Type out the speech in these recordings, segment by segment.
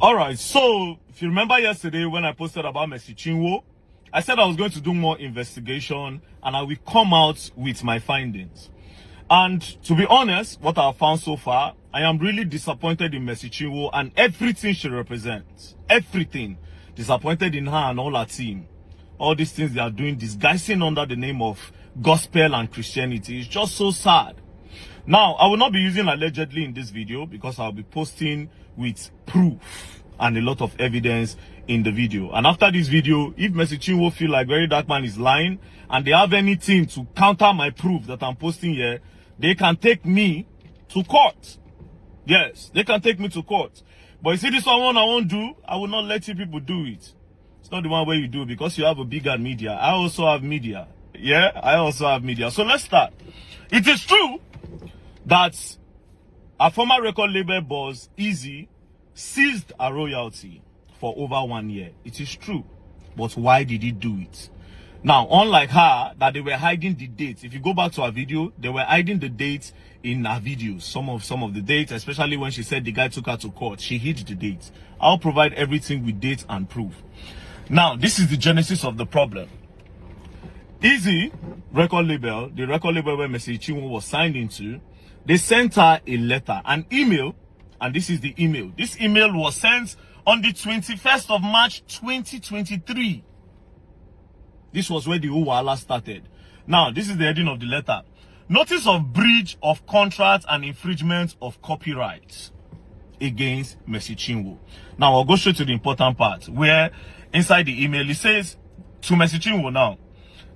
All right, so if you remember yesterday when I posted about Mercy Chinwo, I said I was going to do more investigation and I will come out with my findings. And to be honest, what I have found so far, I am really disappointed in Mercy Chinwo and everything she represents. Everything. Disappointed in her and all her team. All these things they are doing, disguising under the name of gospel and Christianity. It's just so sad. Now, I will not be using allegedly in this video because I'll be posting with proof and a lot of evidence in the video. And after this video, if Mercy Chinwo feel like Very Dark Man is lying and they have anything to counter my proof that I'm posting here, they can take me to court. Yes, they can take me to court. But you see this one I won't do, I will not let you people do it. It's not the one where you do because you have a bigger media. I also have media. Yeah, I also have media. So let's start. It is true that a former record label boss, Easy, seized a royalty for over 1 year. It is true. But why did he do it? Now, unlike her, that they were hiding the dates. If you go back to her video, they were hiding the dates in her videos. Some of the dates, especially when she said the guy took her to court, she hid the dates. I'll provide everything with dates and proof. Now, this is the genesis of the problem. Easy record label, the record label where Mercy Chinwo was signed into, they sent her a letter, an email, and this is the email. This email was sent on the 21st of March 2023. This was where the whole wahala started. Now, this is the heading of the letter. Notice of breach of contract and infringement of copyright against Mercy Chinwo. Now, I'll go straight to the important part where inside the email it says to Mercy Chinwo now,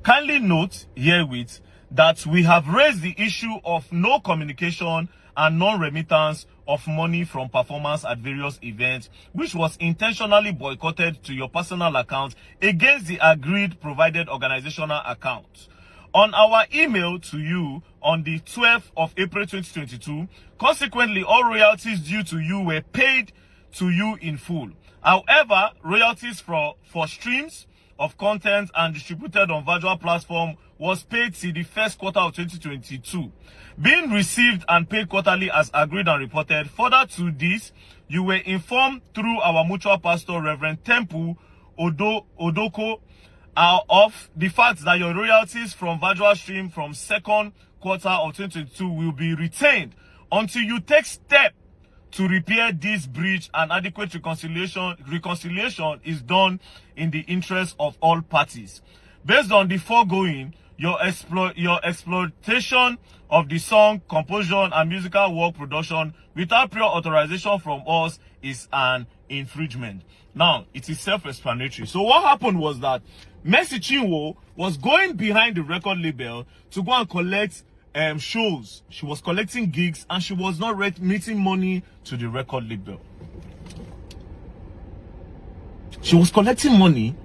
kindly note herewith that we have raised the issue of no communication and non-remittance of money from performance at various events, which was intentionally boycotted to your personal account against the agreed provided organizational account. On our email to you on the 12th of April 2022, consequently, all royalties due to you were paid to you in full. However, royalties for streams of content and distributed on virtual platform was paid till the first quarter of 2022, being received and paid quarterly as agreed and reported. Further to this, you were informed through our mutual pastor, Reverend Temple Odoko, of the fact that your royalties from virtual stream from second quarter of 2022 will be retained until you take step to repair this breach, and adequate reconciliation is done in the interest of all parties. Based on the foregoing, your exploitation of the song, composition, and musical work production without prior authorization from us is an infringement. Now, it is self-explanatory. So what happened was that Mercy Chinwo was going behind the record label to go and collect shows. She was collecting gigs and she was not remitting money to the record label. She was collecting money,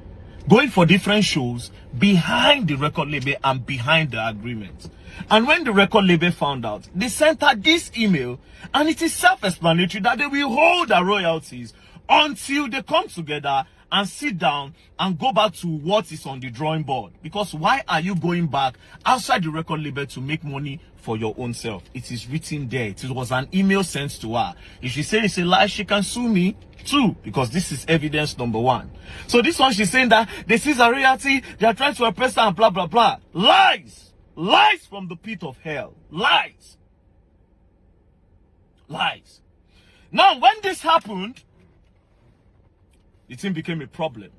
going for different shows behind the record label and behind the agreement. And when the record label found out, they sent her this email, and it is self-explanatory that they will hold her royalties until they come together and sit down and go back to what is on the drawing board. Because why are you going back outside the record label to make money for your own self? It is written there. It was an email sent to her. If she says it's a lie, she can sue me too, because this is evidence number one. So this one, she's saying that they seize a royalty, they are trying to oppress her and blah, blah, blah. Lies! Lies from the pit of hell. Lies. Lies. Now, when this happened, the thing became a problem.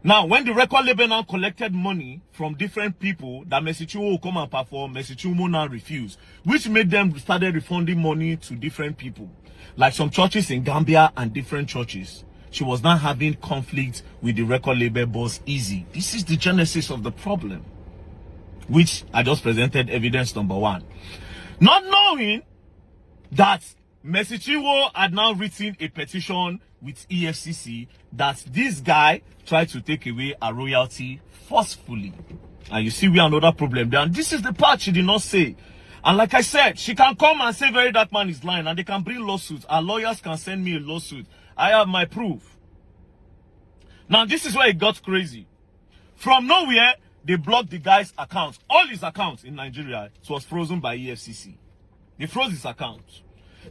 Now, when the record label now collected money from different people that Mercy Chinwo will come and perform, Mercy Chinwo now refused, which made them started refunding money to different people, like some churches in Gambia and different churches. She was now having conflict with the record label boss, Easy. This is the genesis of the problem, which I just presented evidence number one. Not knowing that Mercy Chinwo had now written a petition with EFCC that this guy tried to take away a royalty forcefully. And you see we have another problem there. And this is the part she did not say. And like I said, she can come and say Very Dark Man is lying, and they can bring lawsuits. Our lawyers can send me a lawsuit. I have my proof. Now this is where it got crazy. From nowhere, they blocked the guy's account. All his accounts in Nigeria, it was frozen by EFCC. They froze his account.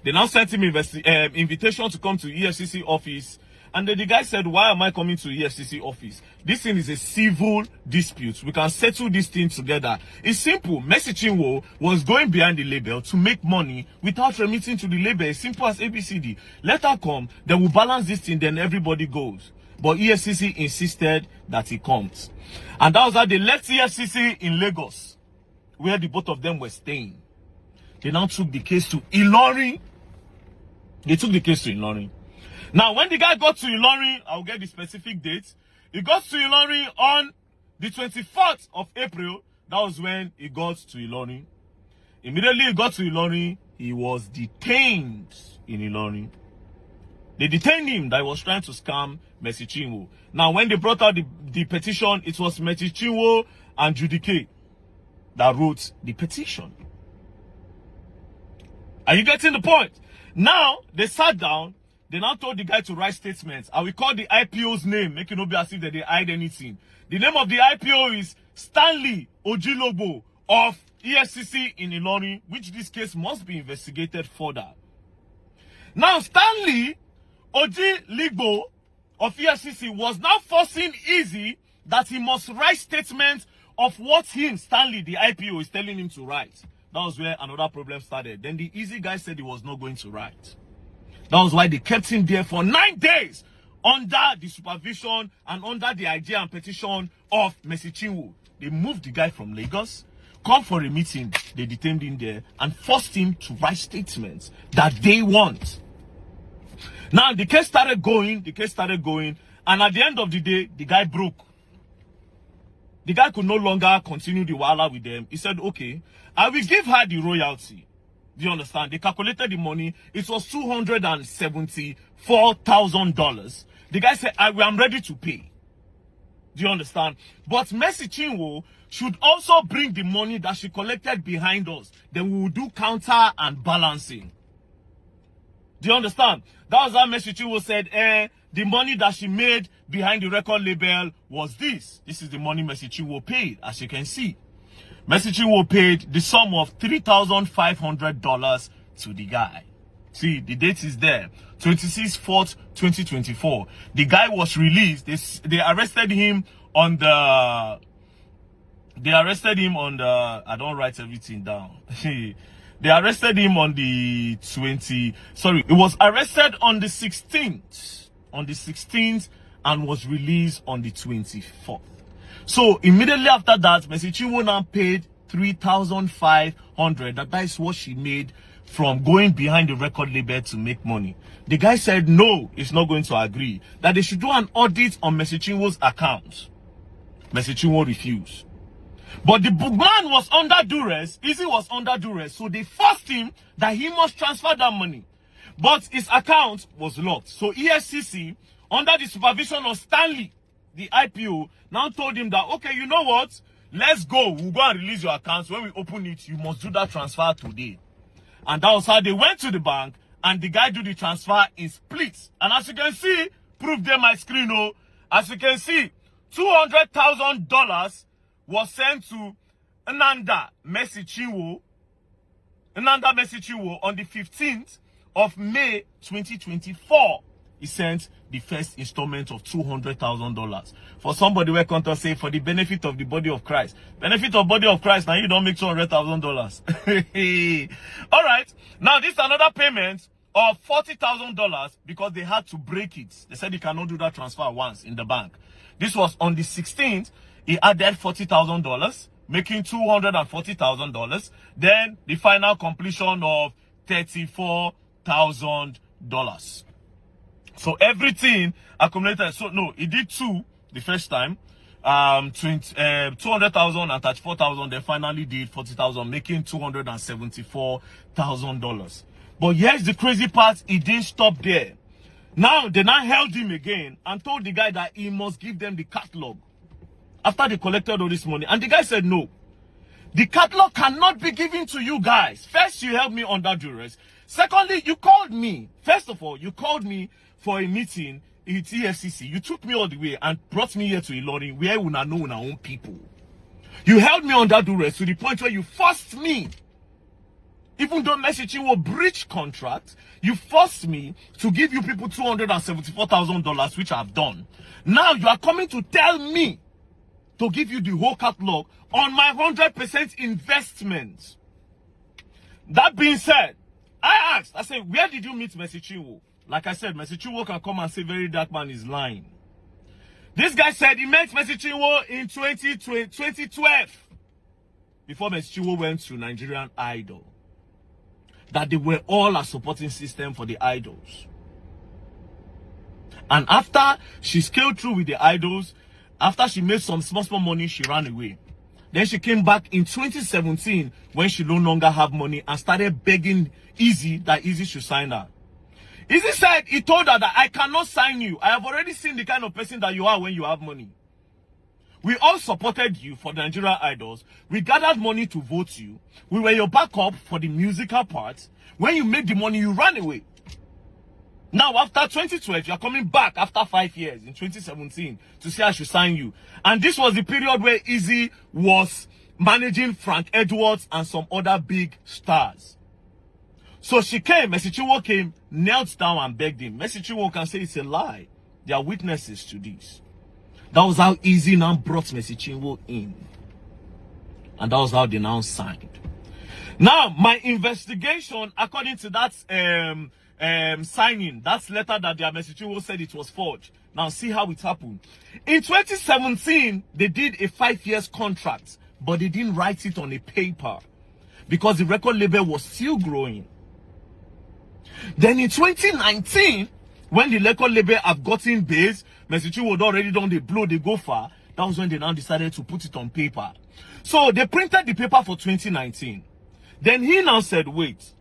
They now sent him invitation to come to EFCC office. And then the guy said, why am I coming to EFCC office? This thing is a civil dispute. We can settle this thing together. It's simple. Mercy Chinwo was going behind the label to make money without remitting to the label. As simple as ABCD. Let her come, then we'll balance this thing, then everybody goes. But EFCC insisted that he comes. And that was how they left EFCC in Lagos, where the both of them were staying. They now took the case to Ilorin. They took the case to Ilorin. Now, when the guy got to Ilorin, I'll get the specific date. He got to Ilorin on the 24th of April. That was when he got to Ilorin. Immediately he got to Ilorin, he was detained in Ilorin. They detained him that he was trying to scam Mercy Chinwo. Now, when they brought out the petition, it was Mercy Chinwo and Judy K that wrote the petition. Are you getting the point? Now, they sat down. They now told the guy to write statements. I will call the IPO's name, make it not be as if they hide anything. The name of the IPO is Stanley Ojilobo of EFCC in Ilorin, which this case must be investigated further. Now, Stanley Ojilobo of EFCC was now forcing Easy that he must write statements of what him, Stanley, the IPO, is telling him to write. That was where another problem started. Then the Easy guy said he was not going to write. That was why they kept him there for 9 days under the supervision and under the idea and petition of Mercy Chinwo. They moved the guy from Lagos, come for a meeting, they detained him there and forced him to write statements that they want. Now the case started going, and at the end of the day, the guy broke. The guy could no longer continue the wahala with them. He said, okay, I will give her the royalty. Do you understand? They calculated the money. It was $274,000. The guy said, I'm ready to pay. Do you understand? But Mercy Chinwo should also bring the money that she collected behind us. Then we will do counter and balancing. Do you understand? That was how Mercy Chinwo said, the money that she made behind the record label was this. This is the money Mercy Chinwo paid, as you can see. Mercy Chinwo paid the sum of $3,500 to the guy. See, the date is there. 26/4/2024. The guy was released. They arrested him on the... I don't write everything down. They arrested him on the 20... Sorry, it was arrested on the 16th. On the 16th and was released on the 24th. So immediately after that, Mercy Chinwo now paid $3,500. That is what she made from going behind the record label to make money. The guy said no, he's not going to agree. That they should do an audit on Mercy Chinwo's account. Mercy Chinwo refused. But the man was under duress. Easy was under duress. So they forced him that he must transfer that money. But his account was locked. So EFCC, under the supervision of Stanley, the IPO, now told him that, okay, you know what? Let's go. We'll go and release your accounts. When we open it, you must do that transfer today. And that was how they went to the bank and the guy do the transfer in splits. And as you can see, proof there my screen, oh, as you can see, $200,000 was sent to Ananda Mercy Chinwo on the 15th of May 2024. He sent the first installment of $200,000. For somebody where contact say for the benefit of the body of Christ. Benefit of body of Christ, now you don't make $200,000. All right. Now this is another payment of $40,000 because they had to break it. They said they cannot do that transfer once in the bank. This was on the 16th. He added $40,000, making $240,000. Then the final completion of $34,000. So everything accumulated. So no, he did two the first time, 200,000 and 34,000. They finally did 40,000, making $274,000. But here's the crazy part: he didn't stop there. Now they now held him again and told the guy that he must give them the catalog after they collected all this money. And the guy said no. The catalog cannot be given to you guys. First, you held me under duress. Secondly, you called me. First of all, you called me for a meeting in EFCC. You took me all the way and brought me here to Ilorin, where we know our own people. You held me under duress to the point where you forced me Even though Mercy Chinwo breached contract, you forced me to give you people $274,000, which I've done. Now you are coming to tell me to give you the whole catalog on my 100% investment. That being said, I asked, I said, where did you meet Mercy Chinwo? Like I said, Mercy Chinwo can come and say Very Dark Man is lying. This guy said he met Mercy Chinwo in 2012 before Mercy Chinwo went to Nigerian Idol. That they were all a supporting system for the idols. And after she scaled through with the idols, after she made some small money, she ran away. Then she came back in 2017 when she no longer had money and started begging Easy that Easy should sign her. Easy said he told her that I cannot sign you. I have already seen the kind of person that you are when you have money. We all supported you for the Nigerian Idols. We gathered money to vote you. We were your backup for the musical part. When you made the money, you ran away. Now, after 2012, you're coming back after 5 years in 2017 to say I should sign you. And this was the period where Easy was managing Frank Edwards and some other big stars. So she came, Mercy Chinwo came, knelt down and begged him. Mercy Chinwo can say it's a lie. There are witnesses to this. That was how Easy now brought Mercy Chinwo in. And that was how they now signed. Now, my investigation, according to that signing, that letter that their Mercy Chinwo said it was forged. Now, see how it happened. In 2017, they did a 5 years contract, but they didn't write it on a paper because the record label was still growing. Then in 2019, when the record label have gotten base, Mercy Chinwo had already done the blow, they go far. That was when they now decided to put it on paper. So they printed the paper for 2019. Then he now said, wait,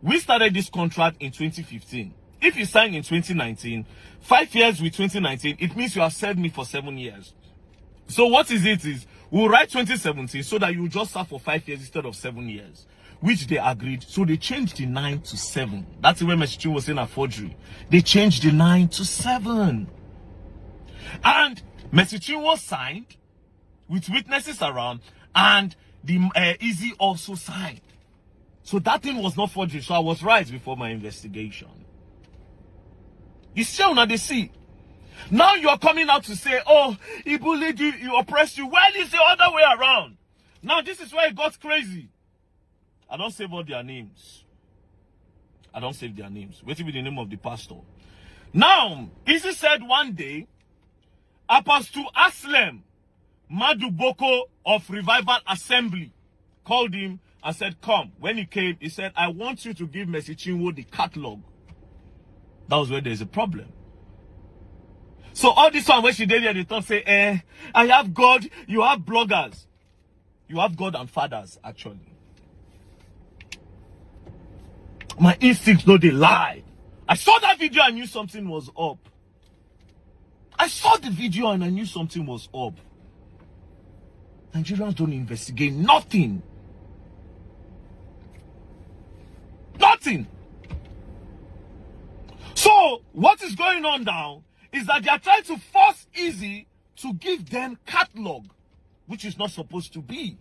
we started this contract in 2015. If you signed in 2019, 5 years with 2019, it means you have served me for 7 years. So what is it is, we'll write 2017 so that you just serve for 5 years instead of 7 years. Which they agreed. So they changed the 9 to 7. That's when Mercy Chinwo was saying a forgery. They changed the 9 to 7. And Mercy Chinwo signed with witnesses around, and the Easy also signed. So that thing was not forgery. So I was right before my investigation. You still not the see. Now you are coming out to say, oh, he bullied you, he oppressed you. Well, it's the other way around. Now this is where it got crazy. I don't save all their names. I don't save their names. Wait till be the name of the pastor. Now, Easy said one day, Apostle Aslem Maduboko of Revival Assembly called him and said, come. When he came, he said, I want you to give Mercy Chinwo the catalog. That was where there's a problem. So all this one, when she did it, they thought, say, I have God, you have bloggers. You have God and fathers, actually. My instincts know they lie. I saw that video and knew something was up. I saw the video and I knew something was up. Nigerians don't investigate nothing. Nothing. So, what is going on now is that they are trying to force Easy to give them catalog, which is not supposed to be.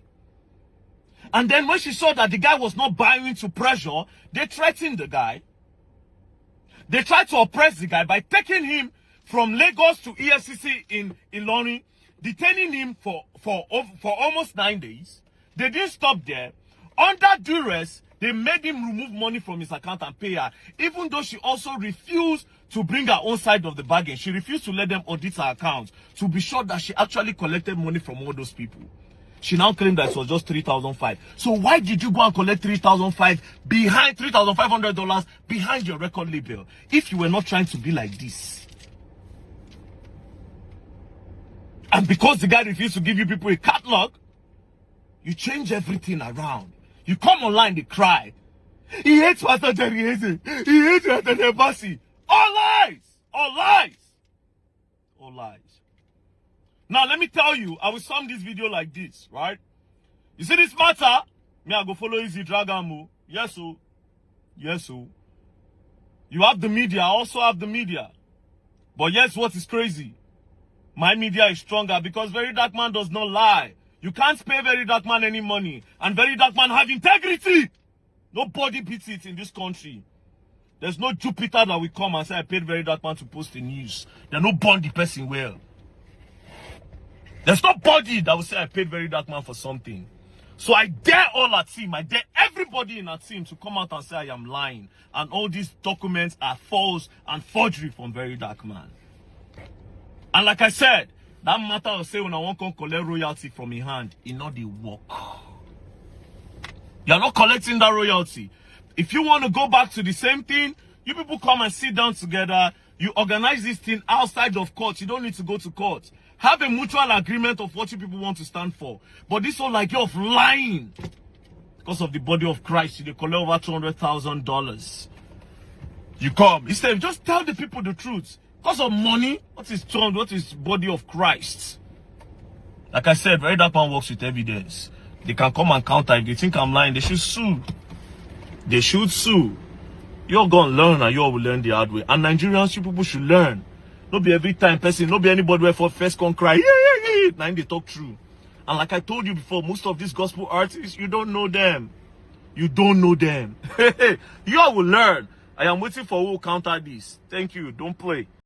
And then when she saw that the guy was not buying to pressure, they threatened the guy. They tried to oppress the guy by taking him from Lagos to EFCC in Ilorin, detaining him for almost 9 days. They didn't stop there. Under duress, they made him remove money from his account and pay her, even though she also refused to bring her own side of the bargain. She refused to let them audit her account to be sure that she actually collected money from all those people. She now claimed that it was just $3,500. So why did you go and collect $3,500 behind $3,500 behind your record label if you were not trying to be like this? And because the guy refused to give you people a catalog, you change everything around. You come online, they cry. He hates Pastor Jerry Eze. He hates Pastor Nebasi. All lies! All lies! All lies. Now, let me tell you, I will sum this video like this, right? You see this matter? Me, I go follow Easy Dragamu. Yes, so. Yes, so. You have the media, I also have the media. But yes, what is crazy? My media is stronger because Very Dark Man does not lie. You can't pay Very Dark Man any money. And Very Dark Man have integrity. Nobody beats it in this country. There's no Jupiter that will come and say, I paid very dark man to post the news. They're not born the person well. There's nobody that will say, I paid very dark man for something. So I dare all our team, I dare everybody in our team to come out and say I am lying. And all these documents are false and forgery from very dark man. And like I said, that matter of saying when I want to collect royalty from your hand, it not the work. You're not collecting that royalty. If you want to go back to the same thing, you people come and sit down together. You organize this thing outside of court. You don't need to go to court. Have a mutual agreement of what you people want to stand for. But this whole idea of lying, because of the body of Christ, you collect over $200,000. You come. Instead, just tell the people the truth. Because of money, what is body of Christ? Like I said, very dark man works with evidence. They can come and counter. If they think I'm lying, they should sue. They should sue. You're gonna learn and you all will learn the hard way. And Nigerians, you people should learn. Not be every time person, not be anybody where for first can cry. Yeah. Now they talk true. And like I told you before, most of these gospel artists, you don't know them. You don't know them. You all will learn. I am waiting for who will counter this. Thank you. Don't play.